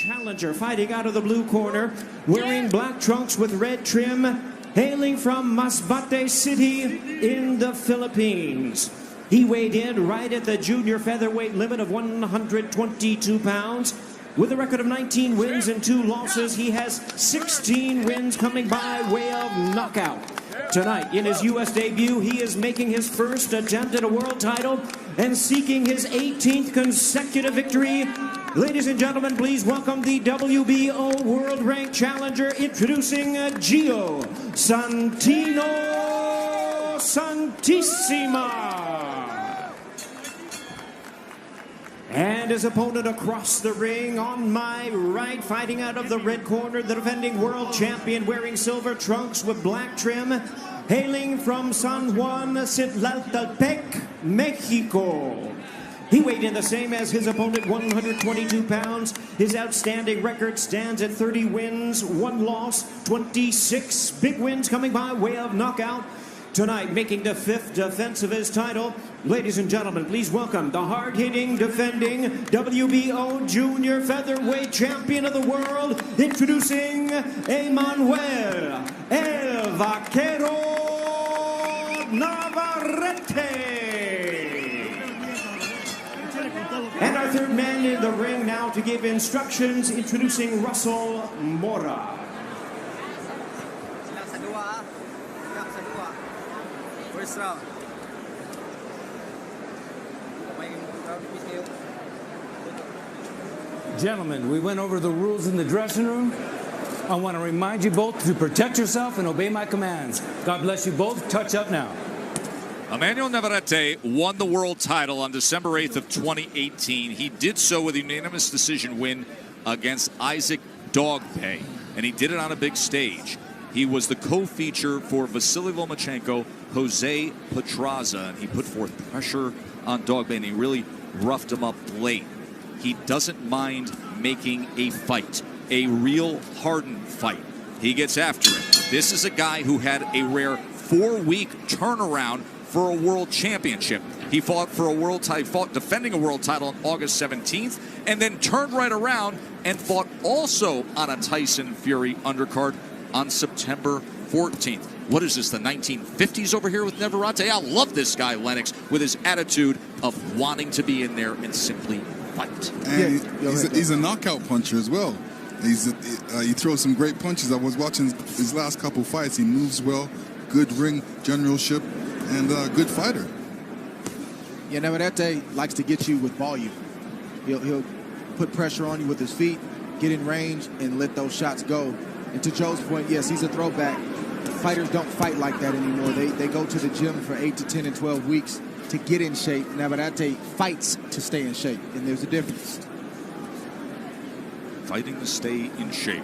challenger fighting out of the blue corner, wearing black trunks with red trim, hailing from Masbate City in the Philippines. He weighed in right at the junior featherweight limit of 122 pounds. With a record of 19 wins and 2 losses, he has 16 wins coming by way of knockout. Tonight, in his U.S. debut, he is making his first attempt at a world title and seeking his 18th consecutive victory. Ladies and gentlemen, please welcome the WBO World Rank Challenger, introducing Gio Santisima. And his opponent across the ring on my right, fighting out of the red corner, the defending world champion, wearing silver trunks with black trim, hailing from San Juan, Citlaltepec, Mexico. He weighed in the same as his opponent, 122 pounds. His outstanding record stands at 30 wins, 1 loss, 26 big wins coming by way of knockout. Tonight, making the 5th defense of his title, ladies and gentlemen, please welcome the hard-hitting, defending WBO Junior Featherweight Champion of the World, introducing Emmanuel El Vaquero Navarrete. And our third man in the ring now to give instructions, introducing Russell Mora. First round. Gentlemen, we went over the rules in the dressing room. I want to remind you both to protect yourself and obey my commands. God bless you both. Touch up now. Emmanuel Navarrete won the world title on December 8th of 2018. He did so with a unanimous decision win against Isaac Dogbe, and he did it on a big stage. He was the co-feature for Vasily Lomachenko, Jose Pedraza, and he put forth pressure on Dogbe, and he really roughed him up late. He doesn't mind making a fight, a real hardened fight. He gets after it. This is a guy who had a rare 4-week turnaround for a world championship. He fought for a world title, fought defending a world title on August 17th, and then turned right around and fought also on a Tyson Fury undercard on September 14th. What is this, the 1950s over here with Navarrete? I love this guy, Lennox, with his attitude of wanting to be in there and simply fight. And he's a knockout puncher as well. He throws some great punches. I was watching his last couple fights. He moves well, good ring generalship, and a good fighter. Yeah, Navarrete likes to get you with volume. He'll put pressure on you with his feet, get in range, and let those shots go. And to Joe's point, yes, he's a throwback. Fighters don't fight like that anymore. They go to the gym for 8 to 10 and 12 weeks to get in shape. Navarrete fights to stay in shape, and there's a difference. Fighting to stay in shape.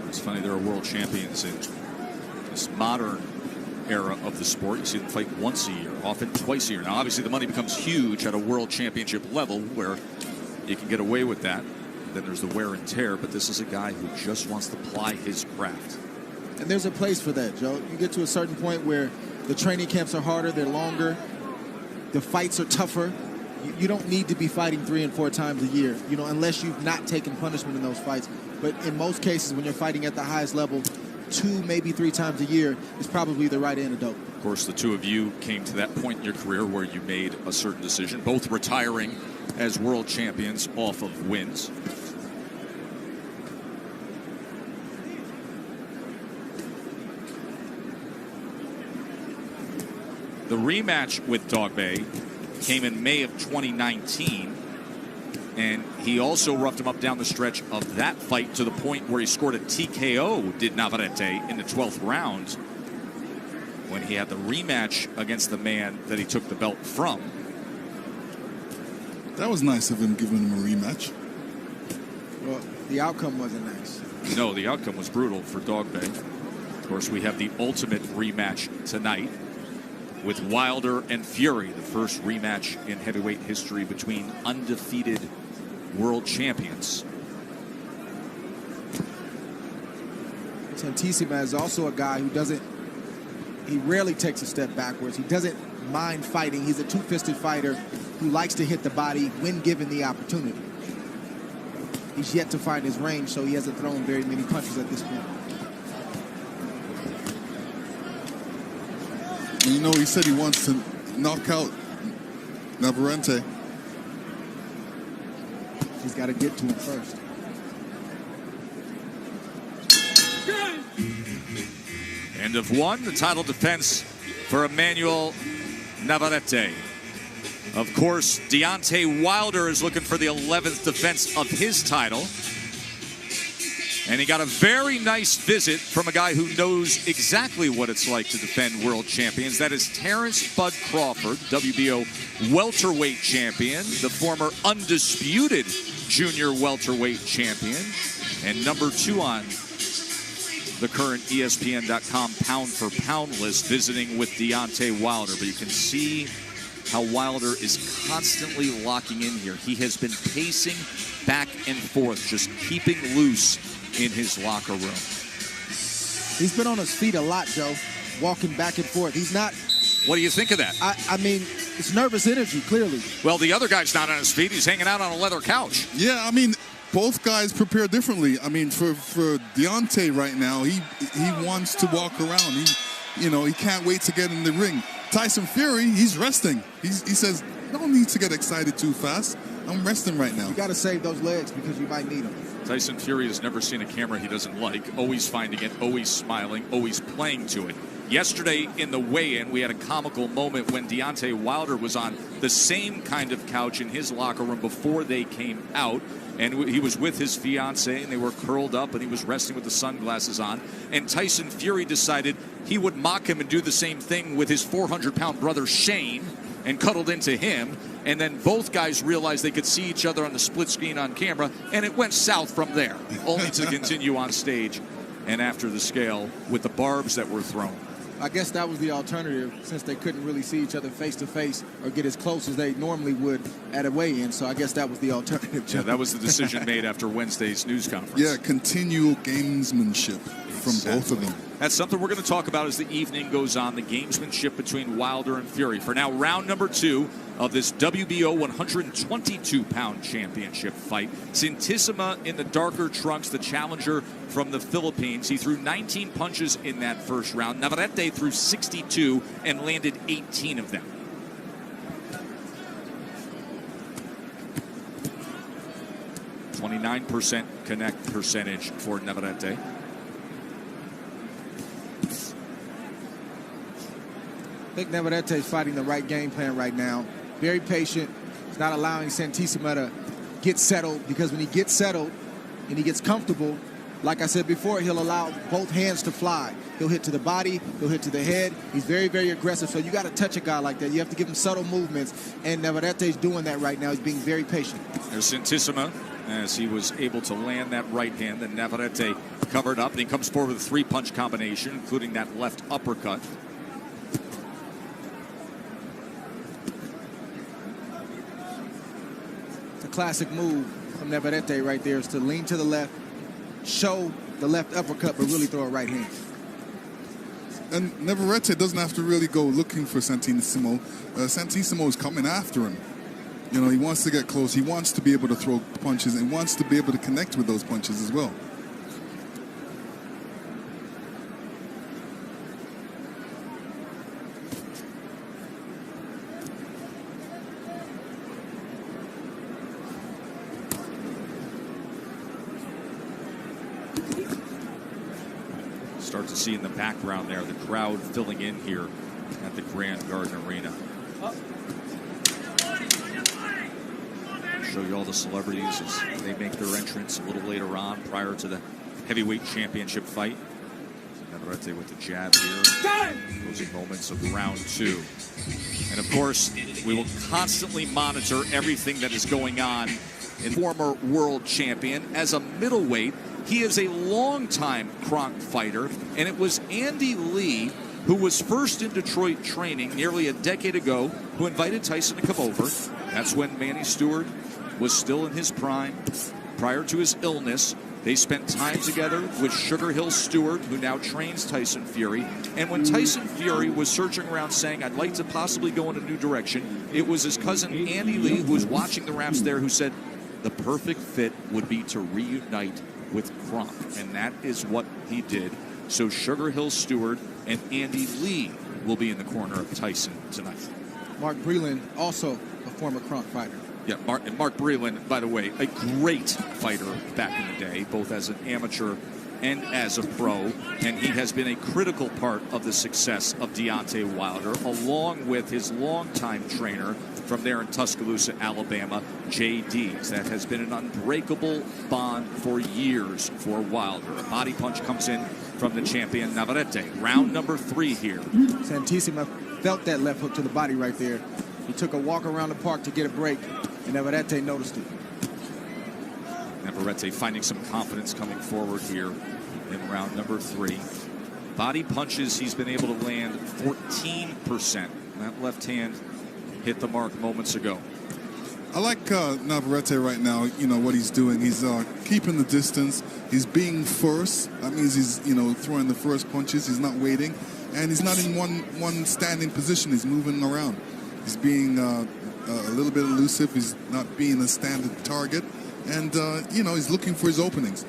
It's funny, there are world champions in this modern era of the sport. You see them fight once a year, often twice a year. Now, obviously, the money becomes huge at a world championship level where you can get away with that. Then there's the wear and tear, but this is a guy who just wants to ply his craft. And there's a place for that, Joe. You get to a certain point where the training camps are harder, they're longer, the fights are tougher. You don't need to be fighting 3 and 4 times a year, unless you've not taken punishment in those fights. But in most cases, when you're fighting at the highest level, 2, maybe 3 times a year is probably the right antidote. Of course, the two of you came to that point in your career where you made a certain decision, both retiring as world champions off of wins. The rematch with Dogbe came in May of 2019, and he also roughed him up down the stretch of that fight to the point where he scored a TKO, did Navarrete, in the 12th round when he had the rematch against the man that he took the belt from. That was nice of him, giving him a rematch. Well, the outcome wasn't nice. No, the outcome was brutal for Dogbe. Of course, we have the ultimate rematch tonight with Wilder and Fury, the first rematch in heavyweight history between undefeated world champions. Santisima is also a guy who he rarely takes a step backwards. He doesn't mind fighting. He's a two-fisted fighter who likes to hit the body when given the opportunity. He's yet to find his range, so he hasn't thrown very many punches at this point. And you know, he said he wants to knock out Navarrete. He's got to get to him first. End of one, the title defense for Emmanuel Navarrete. Of course, Deontay Wilder is looking for the 11th defense of his title. And he got a very nice visit from a guy who knows exactly what it's like to defend world champions. That is Terrence Bud Crawford, WBO welterweight champion, the former undisputed junior welterweight champion, and number 2 on the current ESPN.com pound-for-pound list, visiting with Deontay Wilder. But you can see how Wilder is constantly locking in here. He has been pacing back and forth, just keeping loose in his locker room. He's been on his feet a lot, Joe, walking back and forth. He's not... What do you think of that? I mean, it's nervous energy, clearly. Well, the other guy's not on his feet. He's hanging out on a leather couch. Yeah, I mean, both guys prepare differently. I mean, for Deontay right now, he wants to walk around. He can't wait to get in the ring. Tyson Fury, he's resting. He says, no need to get excited too fast. I'm resting right now. You got to save those legs because you might need them. Tyson Fury has never seen a camera he doesn't like, always finding it, always smiling, always playing to it. Yesterday in the weigh-in, we had a comical moment when Deontay Wilder was on the same kind of couch in his locker room before they came out. And he was with his fiancée, and they were curled up, and he was resting with the sunglasses on. And Tyson Fury decided he would mock him and do the same thing with his 400-pound brother Shane, and cuddled into him. And then both guys realized they could see each other on the split screen on camera, and it went south from there, only to continue on stage and after the scale with the barbs that were thrown. I guess that was the alternative, since they couldn't really see each other face to face or get as close as they normally would at a weigh-in. So I guess that was the alternative. Yeah, that was the decision made after Wednesday's news conference. Yeah, continual gamesmanship from both of them. That's something we're going to talk about as the evening goes on, the gamesmanship between Wilder and Fury. For now, round number 2 of this WBO 122-pound championship fight. Santisima in the darker trunks, the challenger from the Philippines. He threw 19 punches in that first round. Navarrete threw 62 and landed 18 of them. .29% connect percentage for Navarrete. I think Navarrete is fighting the right game plan right now. Very patient. He's not allowing Santisima to get settled, because when he gets settled and he gets comfortable, like I said before, he'll allow both hands to fly. He'll hit to the body, he'll hit to the head. He's very, very aggressive. So you got to touch a guy like that. You have to give him subtle movements, and Navarrete's doing that right now. He's being very patient. There's Santisima as he was able to land that right hand. Then Navarrete covered up, and he comes forward with a 3-punch combination, including that left uppercut. Classic move from Navarrete right there is to lean to the left, show the left uppercut, but really throw a right hand. And Navarrete doesn't have to really go looking for Santisimo. Santisimo is coming after him. You know, he wants to get close. He wants to be able to throw punches and wants to be able to connect with those punches as well. Start to see in the background there the crowd filling in here at the Grand Garden Arena. Show you all the celebrities as they make their entrance a little later on, prior to the heavyweight championship fight. Navarrete with the jab here. Closing moments of round 2. And of course, we will constantly monitor everything that is going on. In former world champion as a middleweight, he is a longtime Kronk fighter, and it was Andy Lee, who was first in Detroit training nearly a decade ago, who invited Tyson to come over. That's when Manny Stewart was still in his prime, prior to his illness. They spent time together with Sugar Hill Stewart, who now trains Tyson Fury. And when Tyson Fury was searching around saying, I'd like to possibly go in a new direction, it was his cousin Andy Lee, who was watching the ramps there, who said, the perfect fit would be to reunite with Kronk, and that is what he did. So Sugar Hill Stewart and Andy Lee will be in the corner of Tyson tonight. Mark Breland, also a former Kronk fighter. Yeah, Mark Breland, by the way, a great fighter back in the day, both as an amateur and as a pro, and he has been a critical part of the success of Deontay Wilder, along with his longtime trainer from there in Tuscaloosa, Alabama, Jay Dees. That has been an unbreakable bond for years for Wilder. A body punch comes in from the champion Navarrete. Round number 3 here. Santisima felt that left hook to the body right there. He took a walk around the park to get a break, and Navarrete noticed it. Navarrete finding some confidence coming forward here in round number 3. Body punches, he's been able to land 14%. That left hand hit the mark moments ago. I like Navarrete right now. You know what he's doing. He's keeping the distance. He's being first. That means he's throwing the first punches. He's not waiting, and he's not in one standing position. He's moving around. He's being a little bit elusive. He's not being a standard target, and he's looking for his openings.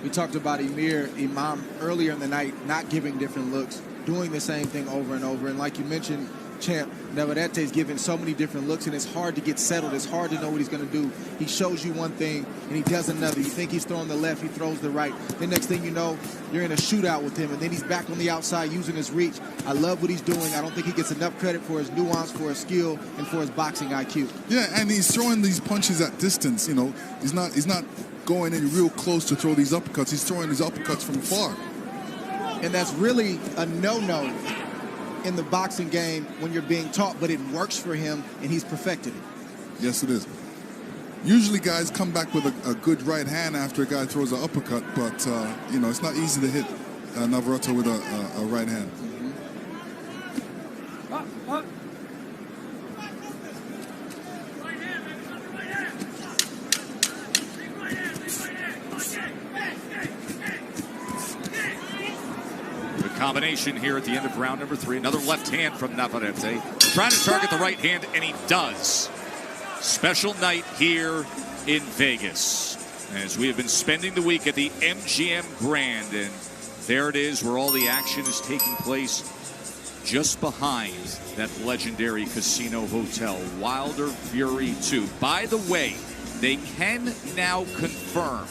We talked about Imam earlier in the night, not giving different looks, doing the same thing over and over. And like you mentioned, Champ, Navarrete's given so many different looks, and it's hard to get settled. It's hard to know what he's going to do. He shows you one thing, and he does another. You think he's throwing the left, he throws the right. The next thing you know, you're in a shootout with him, and then he's back on the outside using his reach. I love what he's doing. I don't think he gets enough credit for his nuance, for his skill, and for his boxing IQ. Yeah, and he's throwing these punches at distance. He's not going in real close to throw these uppercuts. He's throwing these uppercuts from far. And that's really a no-no in the boxing game when you're being taught, but it works for him, and he's perfected it. Yes, it is. Usually guys come back with a good right hand after a guy throws an uppercut, but it's not easy to hit Navarrete with a right hand. Combination here at the end of round number 3. Another left hand from Navarrete. Trying to target the right hand, and he does. Special night here in Vegas, as we have been spending the week at the MGM Grand. And there it is, where all the action is taking place, just behind that legendary casino hotel, Wilder Fury 2. By the way, they can now confirm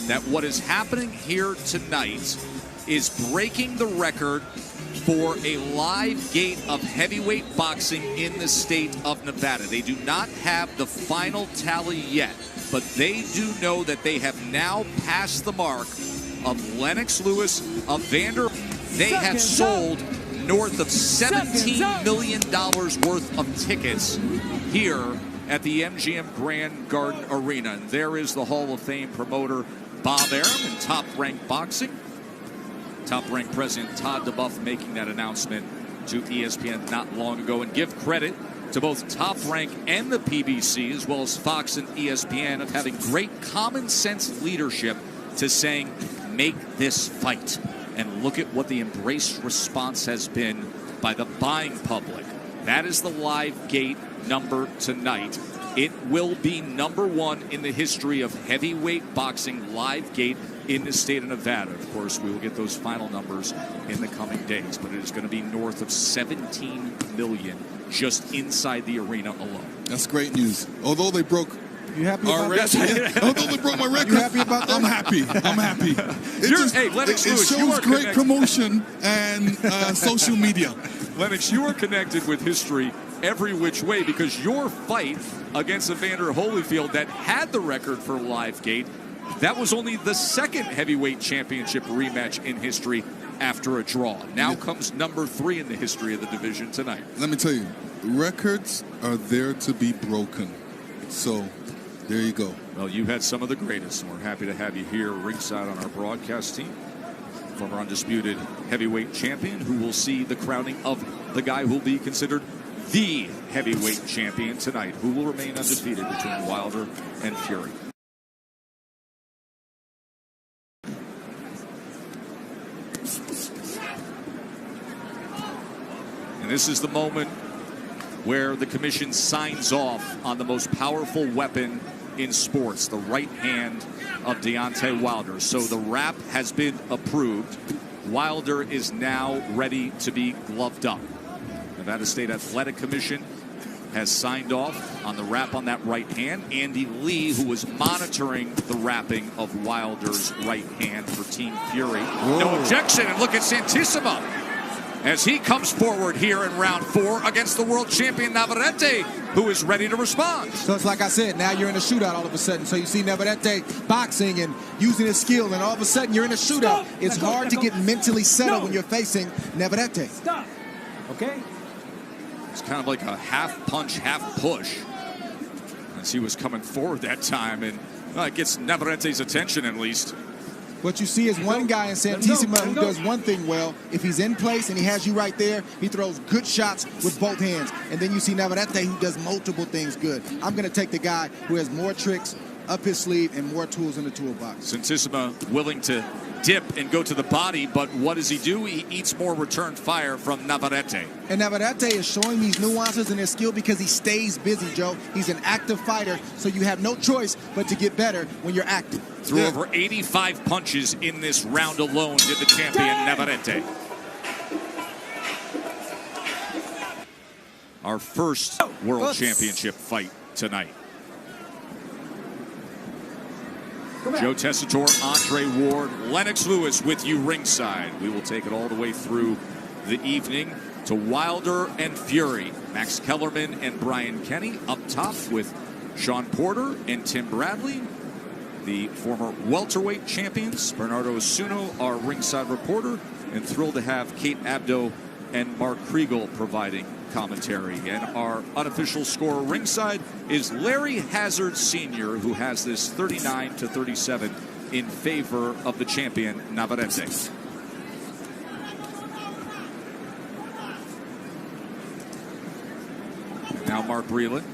that what is happening here tonight is breaking the record for a live gate of heavyweight boxing in the state of Nevada. They do not have the final tally yet, but they do know that they have now passed the mark of Lennox Lewis, of Vander. They have sold north of $17 million worth of tickets here at the MGM Grand Garden Arena. And there is the Hall of Fame promoter Bob Arum and Top Rank Boxing. Top Rank President Todd DeBuff making that announcement to ESPN not long ago. And give credit to both Top Rank and the PBC, as well as Fox and ESPN, of having great common sense leadership to saying, make this fight. And look at what the embraced response has been by the buying public. That is the live gate number tonight. It will be number 1 in the history of heavyweight boxing live gate in the state of Nevada. Of course, we will get those final numbers in the coming days, but it is going to be north of 17 million just inside the arena alone. That's great news. Although they broke You happy about that? although they broke my record, You happy about that? I'm happy. I'm happy. Lennox It Lewis, you shows are great connected. promotion and social media. Lennox, you are connected with history every which way, because your fight against Evander Holyfield that had the record for live gate, that was only the second heavyweight championship rematch in history after a draw. Now comes number 3 in the history of the division tonight. Let me tell you, records are there to be broken. So there you go. Well, you had some of the greatest, and we're happy to have you here ringside on our broadcast team. Former undisputed heavyweight champion, who will see the crowning of the guy who will be considered the heavyweight champion tonight, who will remain undefeated between Wilder and Fury. And this is the moment where the commission signs off on the most powerful weapon in sports, the right hand of Deontay Wilder. So the wrap has been approved. Wilder is now ready to be gloved up. Nevada State Athletic Commission has signed off on the wrap on that right hand. Andy Lee, who was monitoring the wrapping of Wilder's right hand for Team Fury. Whoa. No objection, and look at Santisima as he comes forward here in round 4 against the world champion Navarrete, who is ready to respond. So it's like I said, now you're in a shootout all of a sudden. So you see Navarrete boxing and using his skill, and all of a sudden you're in a shootout. It's hard to get mentally settled when you're facing Navarrete. Stop. Okay? It's kind of like a half punch, half push as he was coming forward that time, and it gets Navarrete's attention at least. What you see is one guy in Santisima who does one thing well. If he's in place and he has you right there, he throws good shots with both hands. And then you see Navarrete who does multiple things good. I'm going to take the guy who has more tricks up his sleeve and more tools in the toolbox. Santisima willing to dip and go to the body, but what does he do? He eats more return fire from Navarrete. And Navarrete is showing these nuances in his skill because he stays busy, Joe. He's an active fighter, so you have no choice but to get better when you're active. Threw over 85 punches in this round alone, did the champion Navarrete. Our first world championship fight tonight. Joe Tessitore, Andre Ward, Lennox Lewis with you ringside. We will take it all the way through the evening to Wilder and Fury. Max Kellerman and Brian Kenny up top with Sean Porter and Tim Bradley. The former welterweight champions, Bernardo Asuno, our ringside reporter, and thrilled to have Kate Abdo and Mark Kriegel providing commentary. And our unofficial scorer ringside is Larry Hazard Sr., who has this 39-37 in favor of the champion Navarrete. Now Mark Breland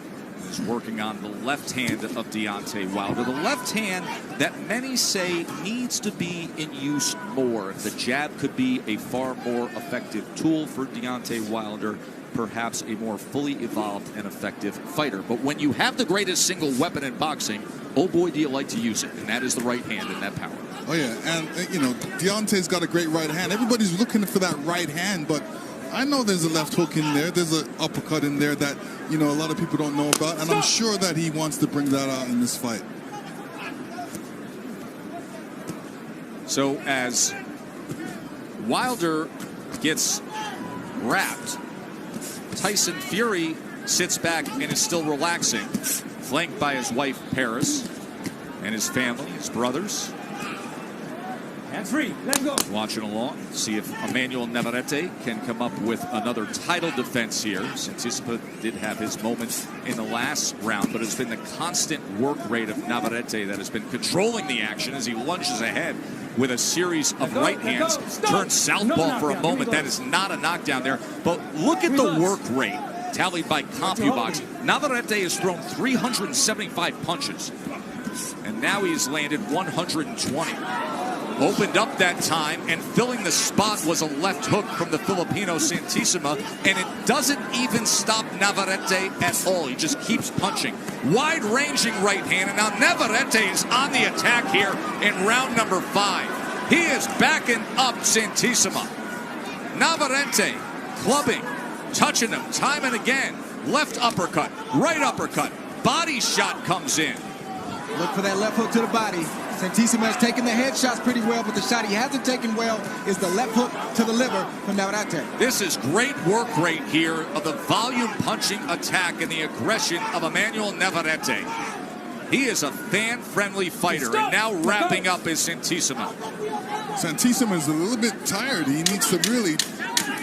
is working on the left hand of Deontay Wilder. The left hand that many say needs to be in use more. The jab could be a far more effective tool for Deontay Wilder, perhaps a more fully evolved and effective fighter. But when you have the greatest single weapon in boxing, oh boy, do you like to use it. And that is the right hand and that power. Oh, yeah. And, you know, Deontay's got a great right hand. Everybody's looking for that right hand, but I know there's a left hook in there. There's an uppercut in there that, you know, a lot of people don't know about. And I'm sure that he wants to bring that out in this fight. So as Wilder gets wrapped, Tyson Fury sits back and is still relaxing, flanked by his wife Paris and his family, his brothers. Hands free, let's go. Watching along, see if Emmanuel Navarrete can come up with another title defense here. Santisima did have his moment in the last round, but it's been the constant work rate of Navarrete that has been controlling the action as he lunges ahead with a series of right hands. Turns southpaw for a moment. That is not a knockdown there. But look at the work rate tallied by CompuBox. Navarrete has thrown 375 punches, and now he's landed 120. Opened up that time, and filling the spot was a left hook from the Filipino Santisima, and it doesn't even stop Navarrete at all. He just keeps punching. Wide-ranging right hand, and now Navarrete is on the attack here in round number 5. He is backing up Santisima. Navarrete clubbing, touching him time and again. Left uppercut, right uppercut, body shot comes in. Look for that left hook to the body. Santisima has taken the headshots pretty well, but the shot he hasn't taken well is the left hook to the liver from Navarrete. This is great work rate here of the volume punching attack and the aggression of Emmanuel Navarrete. He is a fan-friendly fighter, and now wrapping up is Santisima. Santisima is a little bit tired. He needs to really,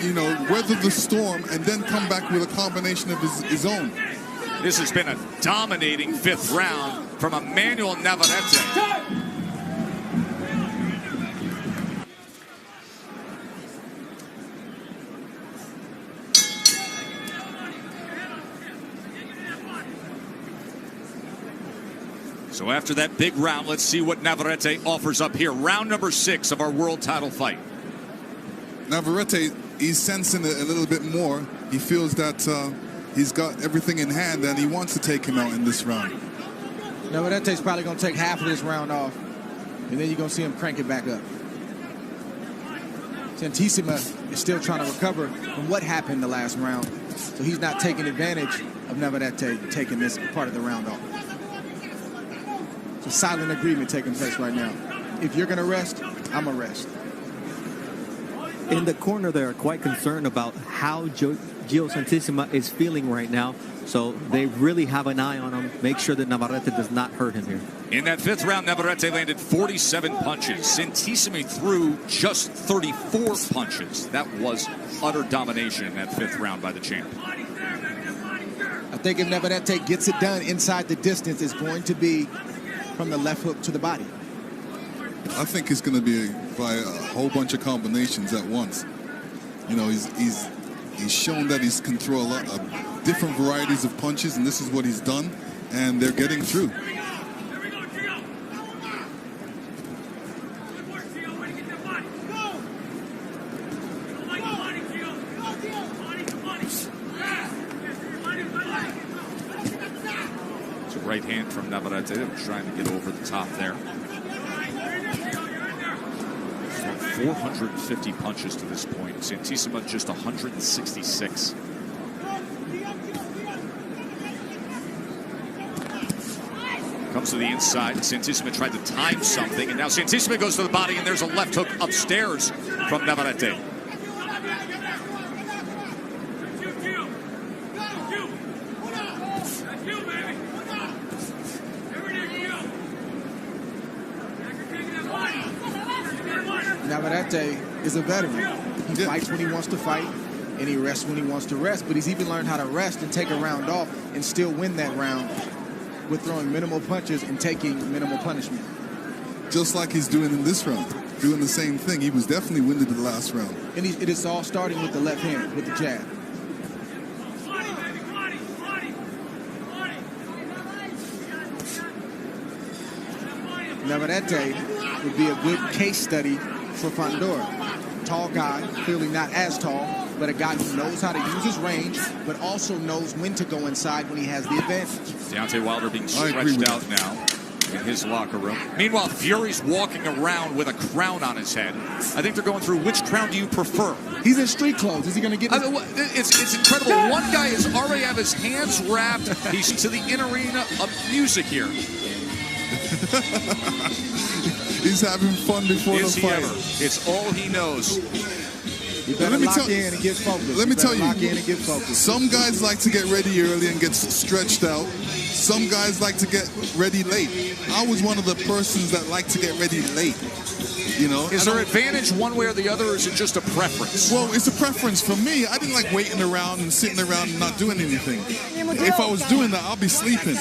you know, weather the storm and then come back with a combination of his own. This has been a dominating 5th round from Emmanuel Navarrete. So after that big round, let's see what Navarrete offers up here. Round number 6 of our world title fight. Navarrete, he's sensing it a little bit more. He feels that He's got everything in hand, and he wants to take him out in this round. Navarrete's probably going to take half of this round off, and then you're going to see him crank it back up. Santisima is still trying to recover from what happened the last round, so he's not taking advantage of Navarrete taking this part of the round off. It's a silent agreement taking place right now. If you're going to rest, I'm going to rest. In the corner, they're quite concerned about how Gio Santisima is feeling right now. So they really have an eye on him. Make sure that Navarrete does not hurt him here. In that fifth round, Navarrete landed 47 punches. Santisima threw just 34 punches. That was utter domination in that fifth round by the champ. I think if Navarrete gets it done inside the distance, it's going to be from the left hook to the body. I think it's going to be by a whole bunch of combinations at once. You know, he's shown that he can throw a lot of different varieties of punches, and this is what he's done, and they're getting through. It's a right hand from Navarrete. They were trying to get over the top there. 450 punches to this point. Santisima just 166. Comes to the inside. Santisima tried to time something, and now Santisima goes to the body, and there's a left hook upstairs from Navarrete. Navarrete is a veteran. He fights when he wants to fight, and he rests when he wants to rest. But he's even learned how to rest and take a round off and still win that round with throwing minimal punches and taking minimal punishment. Just like he's doing in this round, doing the same thing. He was definitely winded in the last round. And it is all starting with the left hand, with the jab. Navarrete would be a good case study for Fandor. Tall guy, clearly not as tall, but a guy who knows how to use his range, but also knows when to go inside when he has the advantage. Deontay Wilder being stretched out now in his locker room. Meanwhile, Fury's walking around with a crown on his head. I think they're going through, which crown do you prefer? He's in street clothes. Is he going to get this? It's incredible. One guy is already have his hands wrapped. He's to the in arena of music here. He's having fun before the fight. It's all he knows. You better lock in and get focused. Let me tell you, lock in and get focused. Some guys like to get ready early and get stretched out. Some guys like to get ready late. I was one of the persons that like to get ready late. You know, is there advantage one way or the other, or is it just a preference? Well, it's a preference for me. I didn't like waiting around and sitting around and not doing anything. If I was doing that, I'll be sleeping.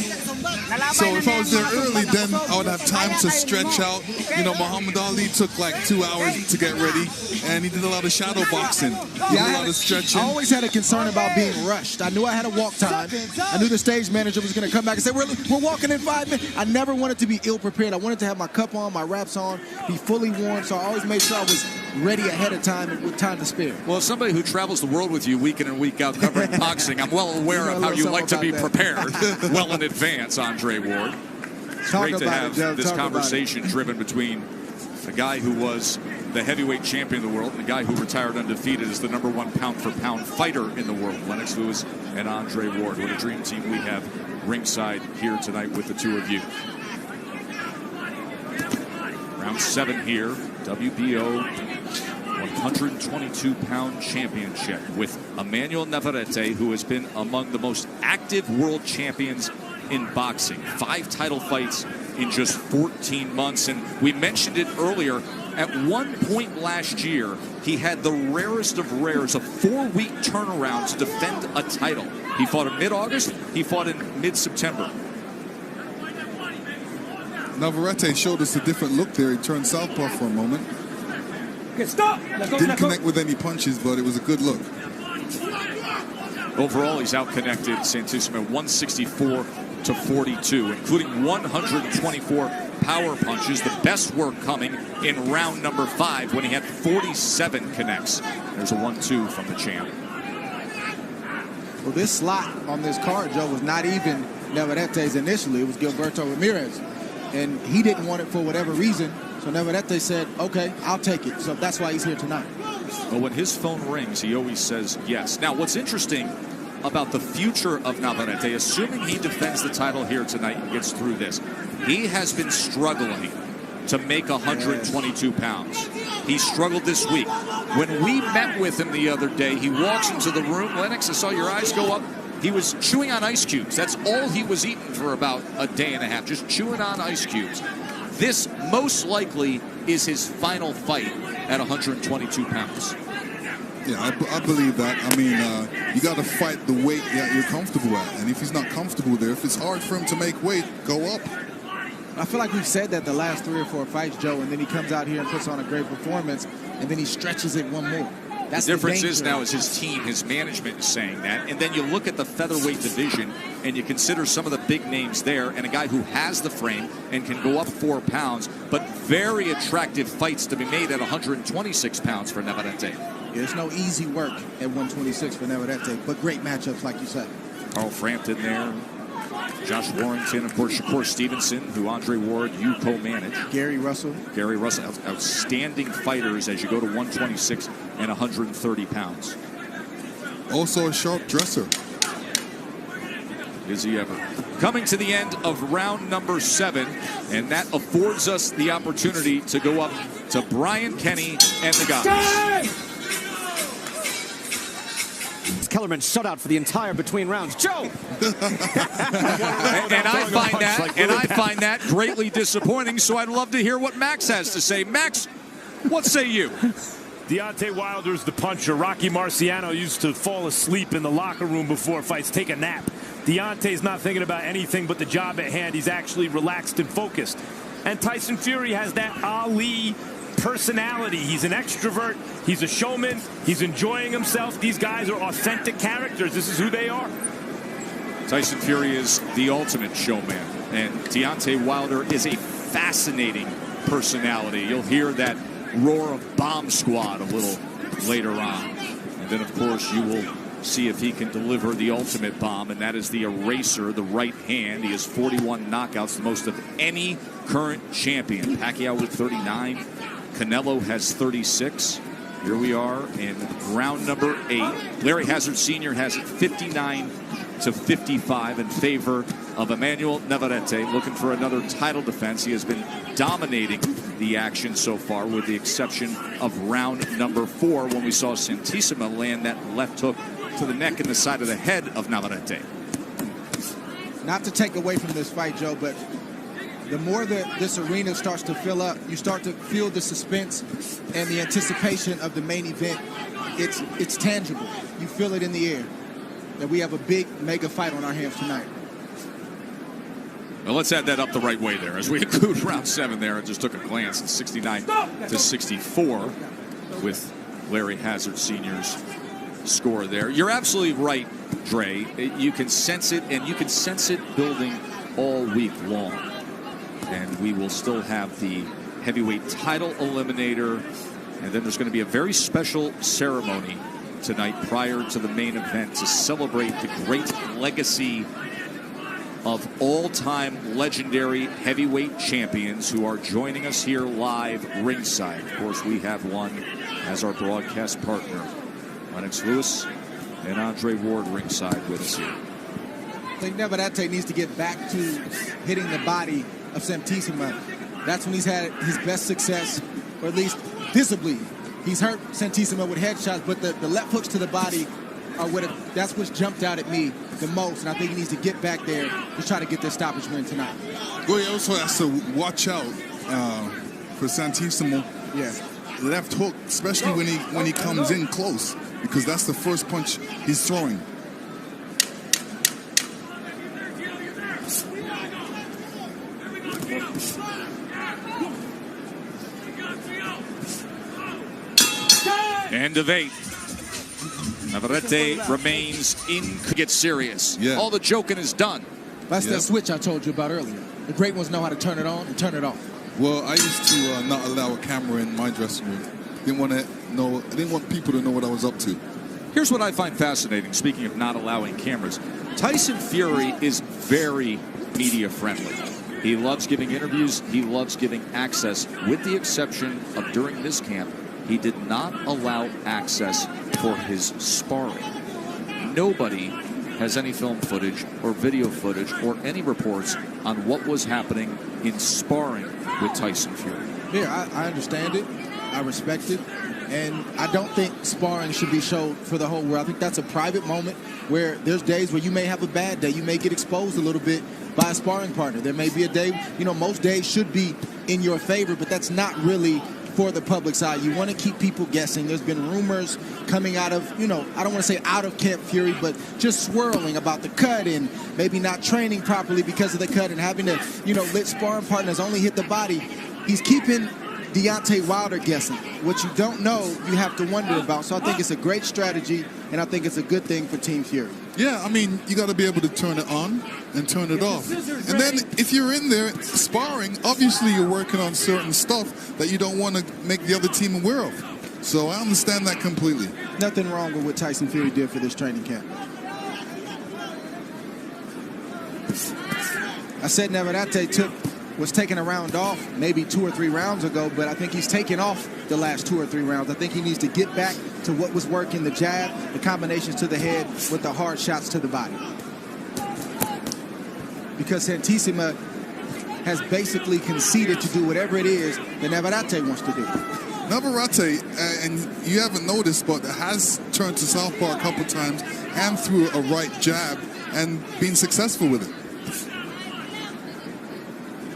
So if I was there early, then I would have time to stretch out. You know, Muhammad Ali took like 2 hours to get ready, and he did a lot of shadow boxing. A lot of stretching. I always had a concern about being rushed. I knew I had a walk time. I knew the stage manager was going to come back and say, we're walking in 5 minutes. I never wanted to be ill-prepared. I wanted to have my cup on, my wraps on, be fully warm, so I always made sure I was ready ahead of time and with time to spare. Well, as somebody who travels the world with you week in and week out covering boxing, I'm well aware of how you like to be prepared well in advance, Andre Ward. It's great to have this conversation driven between a guy who was the heavyweight champion of the world and a guy who retired undefeated as the #1 pound-for-pound fighter in the world, Lennox Lewis and Andre Ward. What a dream team we have ringside here tonight with the two of you. Round 7 here, WBO 122-pound championship with Emmanuel Navarrete, who has been among the most active world champions in boxing. 5 title fights in just 14 months. And we mentioned it earlier, at one point last year, he had the rarest of rares, a 4-week turnaround to defend a title. He fought in mid-August, he fought in mid-September. Navarrete showed us a different look there. He turned southpaw for a moment. Stop! Didn't connect with any punches, but it was a good look. Overall, he's out-connected Santisima 164-42, including 124 power punches. The best work coming in round number 5 when he had 47 connects. There's a 1-2 from the champ. Well, this slot on this card, Joe, was not even Navarrete's initially. It was Gilberto Ramirez. And he didn't want it for whatever reason. So Navarrete said, okay, I'll take it. So that's why he's here tonight. Well, when his phone rings, he always says yes. Now, what's interesting about the future of Navarrete, assuming he defends the title here tonight and gets through this, he has been struggling to make 122 pounds. He struggled this week. When we met with him the other day, he walks into the room. Lennox, I saw your eyes go up. He was chewing on ice cubes. That's all he was eating for about a day and a half, just chewing on ice cubes. This most likely is his final fight at 122 pounds. Yeah, I believe that. I mean, you got to fight the weight that you're comfortable at. And if he's not comfortable there, if it's hard for him to make weight, go up. I feel like we've said that the last 3 or 4 fights, Joe, and then he comes out here and puts on a great performance, and then he stretches it one more. That's the difference is now is his team, his management is saying that. And then you look at the featherweight division and you consider some of the big names there and a guy who has the frame and can go up 4 pounds, but very attractive fights to be made at 126 pounds for Navarrete. Yeah, there's no easy work at 126 for Navarrete, but great matchups, like you said. Carl Frampton there. Josh Warrington, of course, Shakur Stevenson, who Andre Ward, you co-manage. Gary Russell, outstanding fighters as you go to 126 and 130 pounds. Also a sharp dresser. Is he ever? Coming to the end of round number 7, and that affords us the opportunity to go up to Brian Kenny and the guys. Kellerman shut out for the entire between rounds. Joe! and I find that greatly disappointing, so I'd love to hear what Max has to say. Max, what say you? Deontay Wilder's the puncher. Rocky Marciano used to fall asleep in the locker room before fights, take a nap. Deontay's not thinking about anything but the job at hand. He's actually relaxed and focused. And Tyson Fury has that Ali personality. He's an extrovert. He's a showman. He's enjoying himself. These guys are authentic characters. This is who they are. Tyson Fury is the ultimate showman. And Deontay Wilder is a fascinating personality. You'll hear that roar of Bomb Squad a little later on. And then, of course, you will see if he can deliver the ultimate bomb, and that is the eraser, the right hand. He has 41 knockouts, the most of any current champion. Pacquiao with 39. Canelo has 36. Here we are in round number 8. Larry Hazard Sr. has it 59-55 in favor of Emmanuel Navarrete, looking for another title defense. He has been dominating the action so far, with the exception of round number 4, when we saw Santisima land that left hook to the neck and the side of the head of Navarrete. Not to take away from this fight, Joe, but the more that this arena starts to fill up, you start to feel the suspense and the anticipation of the main event. It's tangible. You feel it in the air that we have a big mega fight on our hands tonight. Well, let's add that up the right way there. As we include round 7 there, and just took a glance at 69-64 with Larry Hazard Sr.'s score there. You're absolutely right, Dre. You can sense it, and you can sense it building all week long. And we will still have the heavyweight title eliminator, and then there's going to be a very special ceremony tonight prior to the main event to celebrate the great legacy of all-time legendary heavyweight champions who are joining us here live ringside. Of course, we have one as our broadcast partner, Lennox Lewis and Andre Ward ringside with us here. I think Navarrete needs to get back to hitting the body of Santisima. That's when he's had his best success, or at least visibly. He's hurt Santisima with headshots, but the left hooks to the body are that's what's jumped out at me the most, and I think he needs to get back there to try to get this stoppage win tonight. Well, he also has to watch out for Santisima. Yeah. Left hook, especially when he comes in close, because that's the first punch he's throwing. End of 8. Navarrete remains in. Get serious. Yeah. All the joking is done. That's that switch I told you about earlier. The great ones know how to turn it on and turn it off. Well, I used to not allow a camera in my dressing room. I didn't want people to know what I was up to. Here's what I find fascinating, speaking of not allowing cameras. Tyson Fury is very media friendly. He loves giving interviews. He loves giving access, with the exception of during this camp, he did not allow access for his sparring. Nobody has any film footage or video footage or any reports on what was happening in sparring with Tyson Fury. Yeah, I understand it. I respect it. And I don't think sparring should be showed for the whole world. I think that's a private moment where there's days where you may have a bad day. You may get exposed a little bit by a sparring partner. There may be a day, most days should be in your favor, but that's not really for the public's eye. You want to keep people guessing. There's been rumors coming out of, I don't want to say out of Camp Fury, but just swirling about the cut and maybe not training properly because of the cut and having to, let sparring partners only hit the body. He's keeping Deontay Wilder guessing. What you don't know, you have to wonder about. So I think it's a great strategy, and I think it's a good thing for Team Fury. Yeah, I mean, you got to be able to turn it on and turn it off. And then if you're in there sparring, obviously you're working on certain stuff that you don't want to make the other team aware of. So I understand that completely. Nothing wrong with what Tyson Fury did for this training camp. I said Navarrete was taking a round off maybe 2 or 3 rounds ago, but I think he's taken off the last 2 or 3 rounds. I think he needs to get back to what was working, the jab, the combinations to the head with the hard shots to the body. Because Santisima has basically conceded to do whatever it is that Navarrete wants to do. Navarrete, and you haven't noticed, but has turned to southpaw a couple times and threw a right jab and been successful with it.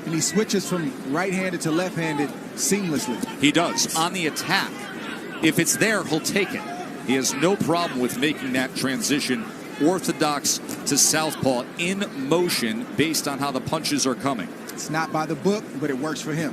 And he switches from right-handed to left-handed seamlessly. He does. On the attack, if it's there, he'll take it. He has no problem with making that transition orthodox to southpaw in motion based on how the punches are coming. It's not by the book, but it works for him.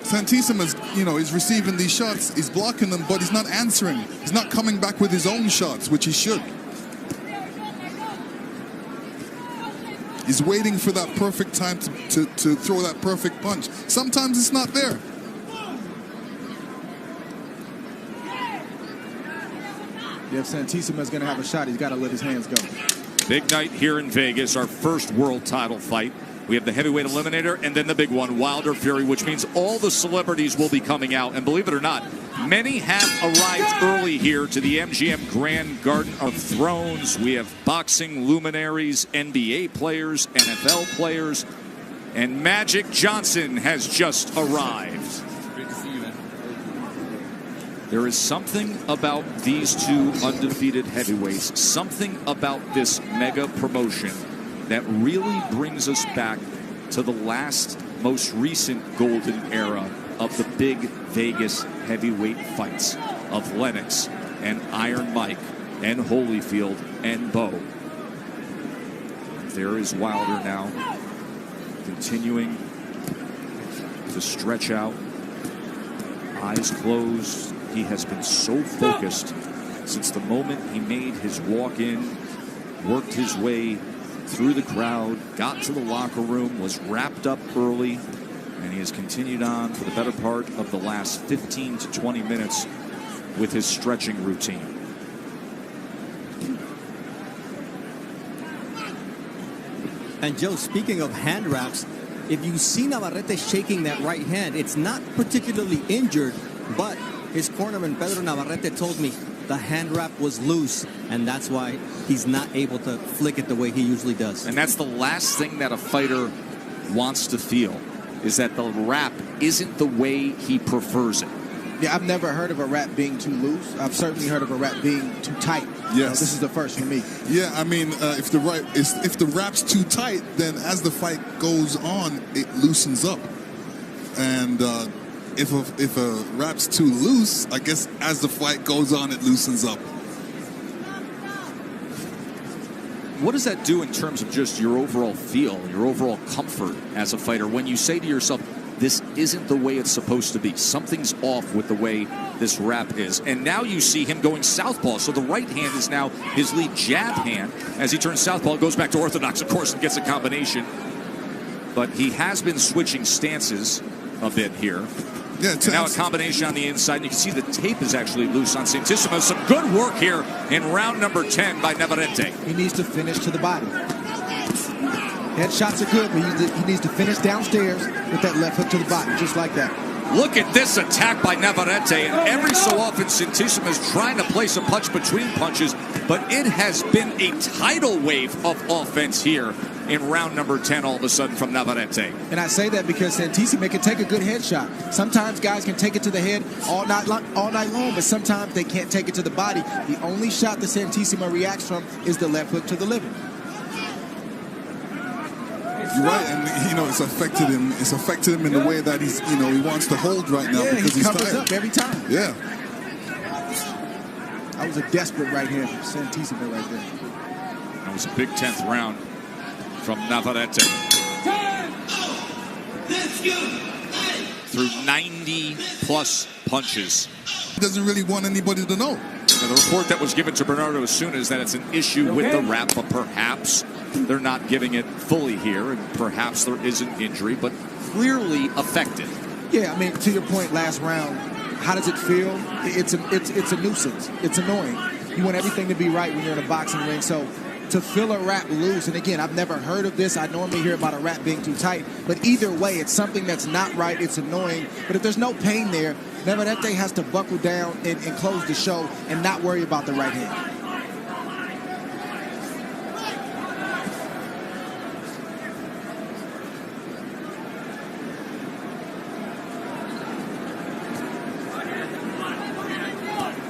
Santisima's, he's receiving these shots, he's blocking them, but he's not answering. He's not coming back with his own shots, which he should. He's waiting for that perfect time to throw that perfect punch. Sometimes it's not there. If Santisima's going to have a shot, he's got to let his hands go. Big night here in Vegas, our first world title fight. We have the heavyweight eliminator and then the big one, Wilder Fury, which means all the celebrities will be coming out. And believe it or not, many have arrived early here to the MGM Grand Garden of Thrones. We have boxing luminaries, NBA players, NFL players, and Magic Johnson has just arrived. Great to see you, man. There is something about these two undefeated heavyweights, something about this mega promotion that really brings us back to the last, most recent golden era of the big Vegas heavyweight fights of Lennox and Iron Mike and Holyfield and Bo. There is Wilder now, continuing to stretch out, eyes closed. He has been so focused since the moment he made his walk-in, worked his way through the crowd, got to the locker room, was wrapped up early, and he has continued on for the better part of the last 15 to 20 minutes with his stretching routine. And Joe, speaking of hand wraps, if you see Navarrete shaking that right hand, it's not particularly injured, but his cornerman Pedro Navarrete told me the hand wrap was loose, and that's why he's not able to flick it the way he usually does. And that's the last thing that a fighter wants to feel, is that the wrap isn't the way he prefers it. Yeah, I've never heard of a wrap being too loose. I've certainly heard of a wrap being too tight. Yes. This is the first for me. Yeah, I mean, if the wrap's too tight, then as the fight goes on, it loosens up. And if a wrap's too loose, I guess as the fight goes on, it loosens up. What does that do in terms of just your overall feel, your overall comfort as a fighter, when you say to yourself, this isn't the way it's supposed to be. Something's off with the way this wrap is. And now you see him going southpaw. So the right hand is now his lead jab hand. As he turns southpaw, goes back to orthodox, of course, and gets a combination. But he has been switching stances a bit here. Yeah, and now a combination on the inside. And you can see the tape is actually loose on Santisima. Some good work here in round number 10 by Navarrete. He needs to finish to the body. Headshots are good, but he needs to finish downstairs with that left hook to the body, just like that. Look at this attack by Navarrete, and every so often Santisima is trying to place a punch between punches, but it has been a tidal wave of offense here in round number 10 all of a sudden from Navarrete. And I say that because Santisima can take a good headshot. Sometimes guys can take it to the head all night long, but sometimes they can't take it to the body. The only shot that Santisima reacts from is the left hook to the liver. You're right, and it's affected him. It's affected him in the way that he's, he wants to hold right now because he he's covers tired. up every time. Yeah. That was a desperate right hand from Santisima right there. That was a big 10th round from Navarrete. Through 90-plus punches. He doesn't really want anybody to know. Now, the report that was given to Bernardo as soon is that it's an issue with the wrap, but perhaps they're not giving it fully here, and perhaps there is an injury, but clearly affected. Yeah, I mean, to your point last round, how does it feel? It's a nuisance. It's annoying. You want everything to be right when you're in a boxing ring, so to feel a wrap loose, and again, I've never heard of this. I normally hear about a wrap being too tight, but either way, it's something that's not right. It's annoying, but if there's no pain there, Navarrete has to buckle down and close the show and not worry about the right hand.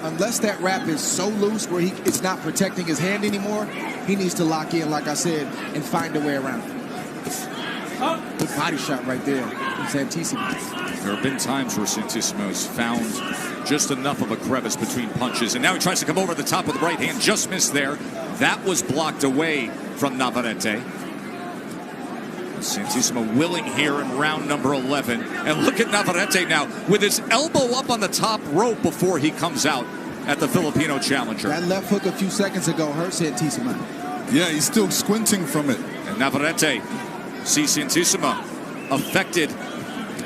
Unless that wrap is so loose where it's not protecting his hand anymore, he needs to lock in, like I said, and find a way around it. Good body shot right there from Santisima. There have been times where Santisima has found just enough of a crevice between punches, and now he tries to come over the top with the right hand, just missed there. That was blocked away from Navarrete. Santisima willing here in round number 11. And look at Navarrete now with his elbow up on the top rope before he comes out at the Filipino challenger. That left hook a few seconds ago hurt Santisima. Yeah, he's still squinting from it. And Navarrete sees Santisima affected.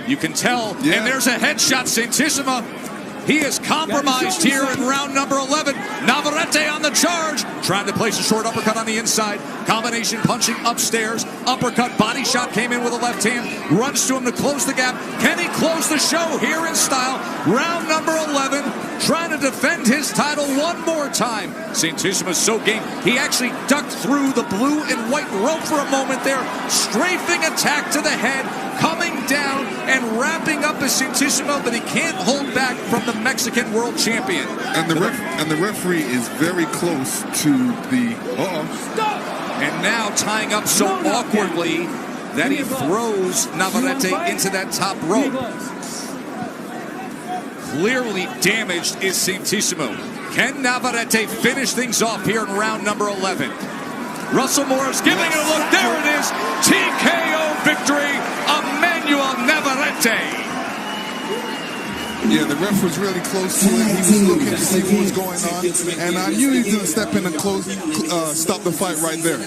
You can tell. Yeah. And there's a headshot. Santisima, he is compromised here in round number 11. Navarrete on the charge, trying to place a short uppercut on the inside. Combination punching upstairs. Uppercut, body shot came in with a left hand. Runs to him to close the gap. Can he close the show here in style? Round number 11, trying to defend his title one more time. Santisima's so game. He actually ducked through the blue and white rope for a moment there. Strafing attack to the head. Coming down and wrapping up as Santisima, but he can't hold back from the Mexican world champion. And the referee is very close to the... And now tying up so awkwardly that he throws Navarrete into that top rope. Clearly damaged is Santisima. Can Navarrete finish things off here in round number 11? Russell Morris giving it a look. There it is. TKO victory. Emmanuel Navarrete. Yeah, the ref was really close to it. He was looking to see what was going on. And I knew he was going to step in and stop the fight right there.